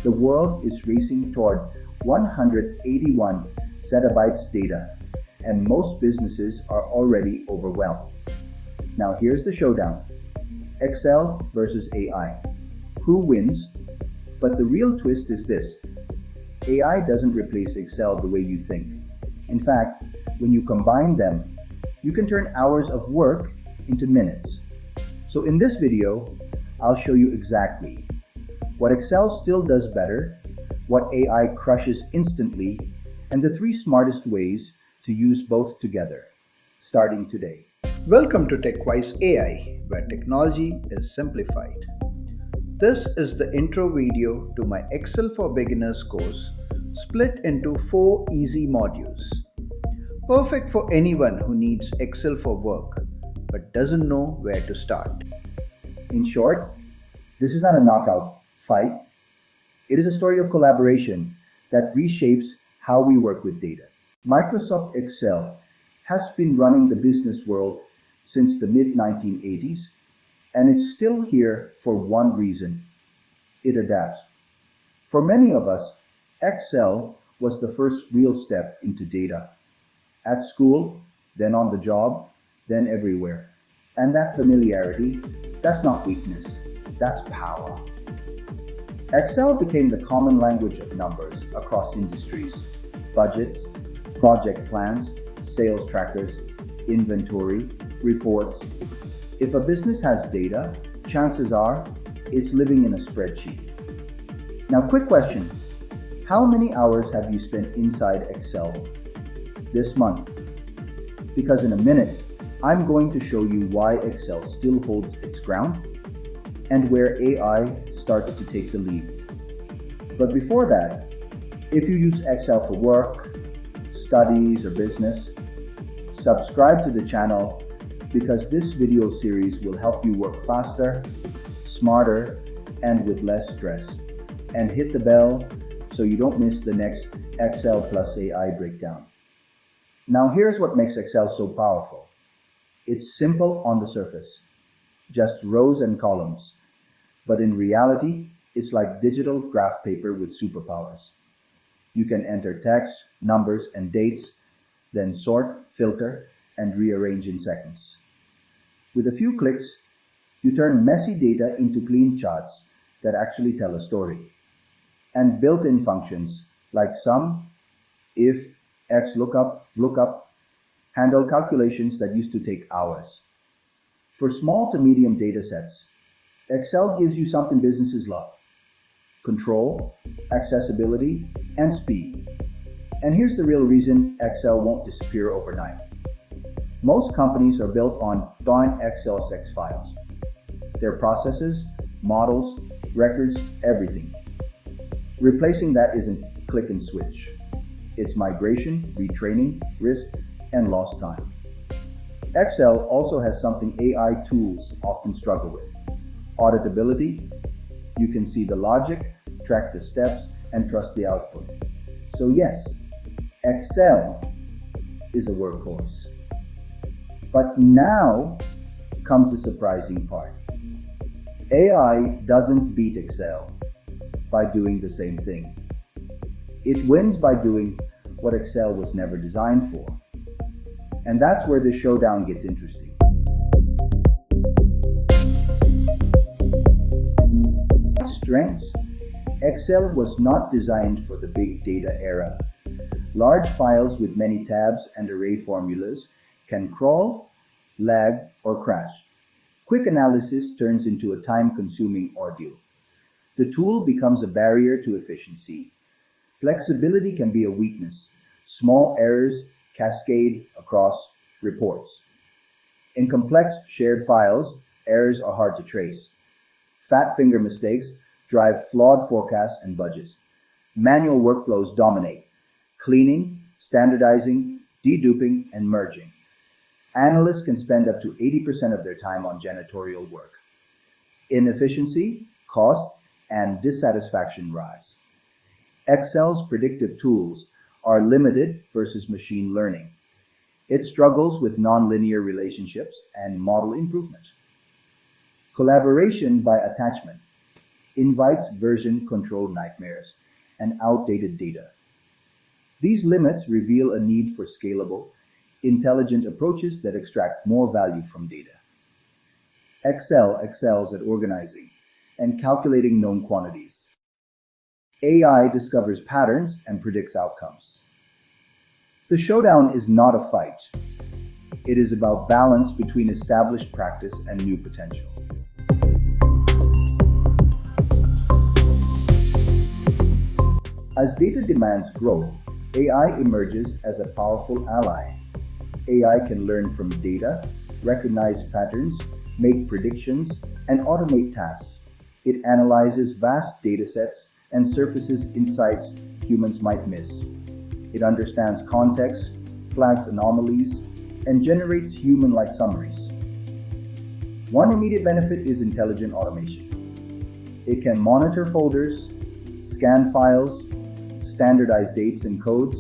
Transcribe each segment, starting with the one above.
The world is racing toward 181 zettabytes data, and most businesses are already overwhelmed. Now here's the showdown. Excel versus AI. Who wins? But the real twist is this. AI doesn't replace Excel the way you think. In fact, when you combine them, you can turn hours of work into minutes. So in this video, I'll show you exactly what Excel still does better, what AI crushes instantly, and the 3 smartest ways to use both together, starting today. Welcome to TechWise AI, where technology is simplified. This is the intro video to my Excel for Beginners course, split into 4 easy modules. Perfect for anyone who needs Excel for work, but doesn't know where to start. In short, this is not a knockout fight. It is a story of collaboration that reshapes how we work with data. Microsoft Excel has been running the business world since the mid-1980s, and it's still here for one reason. It adapts. For many of us, Excel was the first real step into data. At school, then on the job, then everywhere. And that familiarity, that's not weakness, that's power. Excel became the common language of numbers across industries, budgets, project plans, sales trackers, inventory, reports. If a business has data, chances are it's living in a spreadsheet. Now, quick question. How many hours have you spent inside Excel this month? Because in a minute, I'm going to show you why Excel still holds its ground and where AI starts to take the lead. But before that, if you use Excel for work, studies, or business, subscribe to the channel because this video series will help you work faster, smarter, and with less stress. And hit the bell so you don't miss the next Excel plus AI breakdown. Now here's what makes Excel so powerful. It's simple on the surface, just rows and columns. But in reality, it's like digital graph paper with superpowers. You can enter text, numbers, and dates, then sort, filter, and rearrange in seconds. With a few clicks, you turn messy data into clean charts that actually tell a story. And built-in functions like sum, if, XLOOKUP, lookup, handle calculations that used to take hours. For small to medium data sets, Excel gives you something businesses love: control, accessibility, and speed. And here's the real reason Excel won't disappear overnight. Most companies are built on giant XLSX files. Their processes, models, records, everything. Replacing that isn't click and switch. It's migration, retraining, risk, and lost time. Excel also has something AI tools often struggle with: auditability. You can see the logic, track the steps, and trust the output. So yes, Excel is a workhorse. But now comes the surprising part. AI doesn't beat Excel by doing the same thing. It wins by doing what Excel was never designed for. And that's where the showdown gets interesting. Strengths: Excel was not designed for the big data era. Large files with many tabs and array formulas can crawl, lag, or crash. Quick analysis turns into a time-consuming ordeal. The tool becomes a barrier to efficiency. Flexibility can be a weakness. Small errors cascade across reports. In complex shared files, errors are hard to trace. Fat finger mistakes drive flawed forecasts and budgets. Manual workflows dominate: cleaning, standardizing, deduping, and merging. Analysts can spend up to 80% of their time on janitorial work. Inefficiency, cost, and dissatisfaction rise. Excel's predictive tools are limited versus machine learning. It struggles with nonlinear relationships and model improvement. Collaboration by attachment. invites version control nightmares and outdated data. These limits reveal a need for scalable, intelligent approaches that extract more value from data. Excel excels at organizing and calculating known quantities. AI discovers patterns and predicts outcomes. The showdown is not a fight. It is about balance between established practice and new potential. As data demands grow, AI emerges as a powerful ally. AI can learn from data, recognize patterns, make predictions, and automate tasks. It analyzes vast datasets and surfaces insights humans might miss. It understands context, flags anomalies, and generates human-like summaries. One immediate benefit is intelligent automation. It can monitor folders, scan files, standardize dates and codes,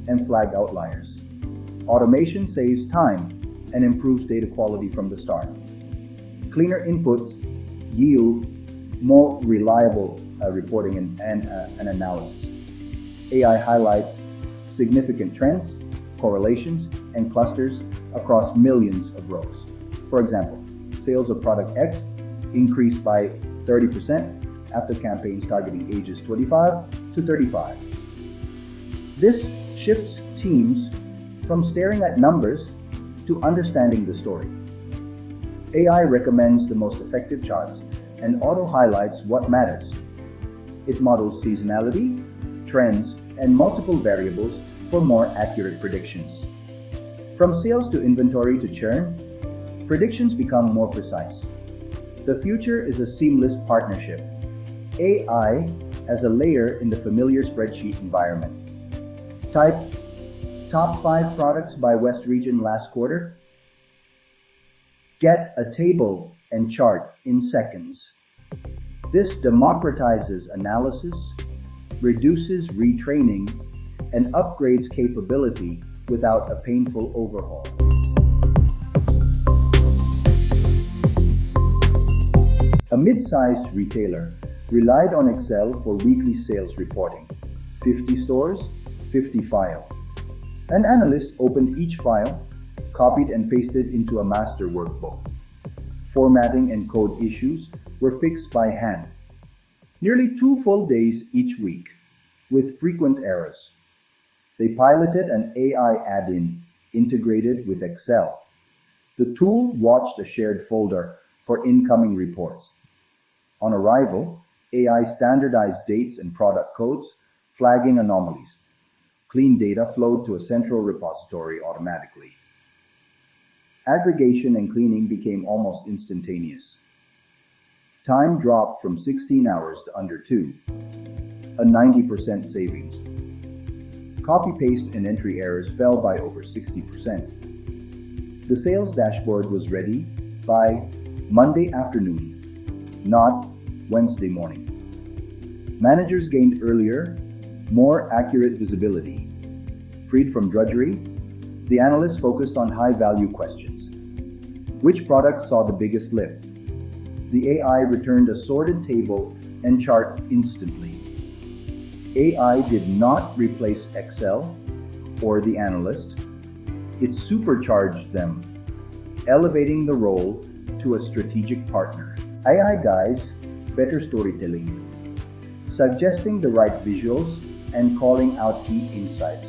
and flag outliers. Automation saves time and improves data quality from the start. Cleaner inputs yield more reliable reporting and analysis. AI highlights significant trends, correlations, and clusters across millions of rows. For example, sales of product X increased by 30% after campaigns targeting ages 25 to 35. This shifts teams from staring at numbers to understanding the story. AI recommends the most effective charts and auto-highlights what matters. It models seasonality, trends, and multiple variables for more accurate predictions. From sales to inventory to churn, predictions become more precise. The future is a seamless partnership. AI as a layer in the familiar spreadsheet environment. Type top 5 products by West Region last quarter. Get a table and chart in seconds. This democratizes analysis, reduces retraining, and upgrades capability without a painful overhaul. A mid-sized retailer relied on Excel for weekly sales reporting. 50 stores, 50 files. An analyst opened each file, copied and pasted into a master workbook. Formatting and code issues were fixed by hand. Nearly 2 full days each week, with frequent errors. They piloted an AI add-in integrated with Excel. The tool watched a shared folder for incoming reports. On arrival, AI standardized dates and product codes, flagging anomalies. Clean data flowed to a central repository automatically. Aggregation and cleaning became almost instantaneous. Time dropped from 16 hours to under 2, a 90% savings. Copy-paste and entry errors fell by over 60%. The sales dashboard was ready by Monday afternoon, not Wednesday morning. Managers gained earlier, more accurate visibility. Freed from drudgery, the analysts focused on high-value questions. Which products saw the biggest lift? The AI returned a sorted table and chart instantly. AI did not replace Excel or the analyst. It supercharged them, elevating the role to a strategic partner. AI guides better storytelling, suggesting the right visuals and calling out key insights.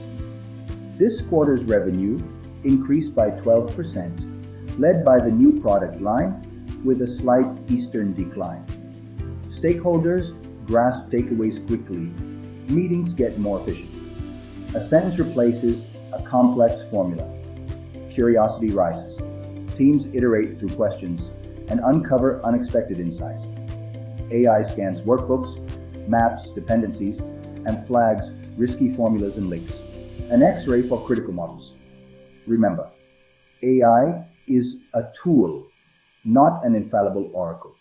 This quarter's revenue increased by 12%, led by the new product line with a slight Eastern decline. Stakeholders grasp takeaways quickly. Meetings get more efficient. A sentence replaces a complex formula. Curiosity rises. Teams iterate through questions and uncover unexpected insights. AI scans workbooks, maps dependencies, and flags risky formulas and links. An X-ray for critical models. Remember, AI is a tool, not an infallible oracle.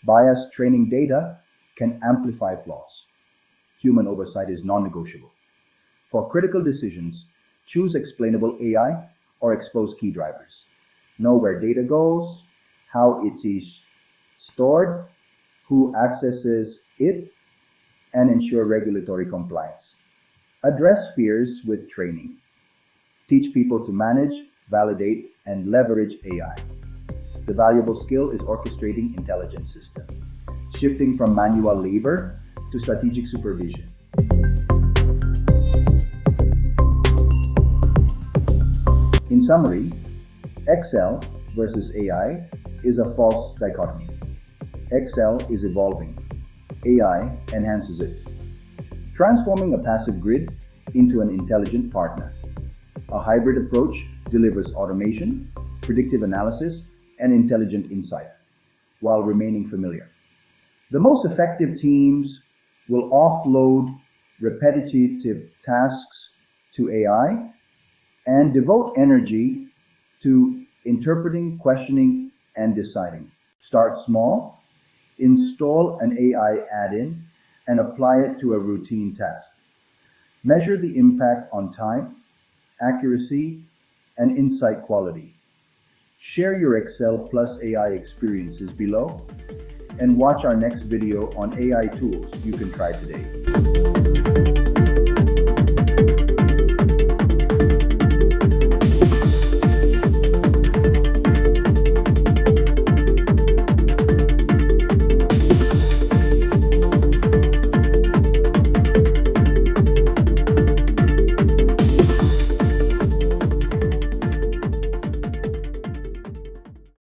Biased training data can amplify flaws. Human oversight is non-negotiable. For critical decisions, choose explainable AI or expose key drivers. Know where data goes, how it is stored, who accesses it, and ensure regulatory compliance. Address fears with training. Teach people to manage, validate, and leverage AI. The valuable skill is orchestrating intelligent systems, shifting from manual labor to strategic supervision. In summary, Excel versus AI is a false dichotomy. Excel is evolving. AI enhances it, transforming a passive grid into an intelligent partner. A hybrid approach delivers automation, predictive analysis, and intelligent insight, while remaining familiar. The most effective teams will offload repetitive tasks to AI and devote energy to interpreting, questioning, and deciding. Start small, install an AI add-in, and apply it to a routine task. Measure the impact on time, accuracy, and insight quality. Share your Excel plus AI experiences below, and watch our next video on AI tools you can try today.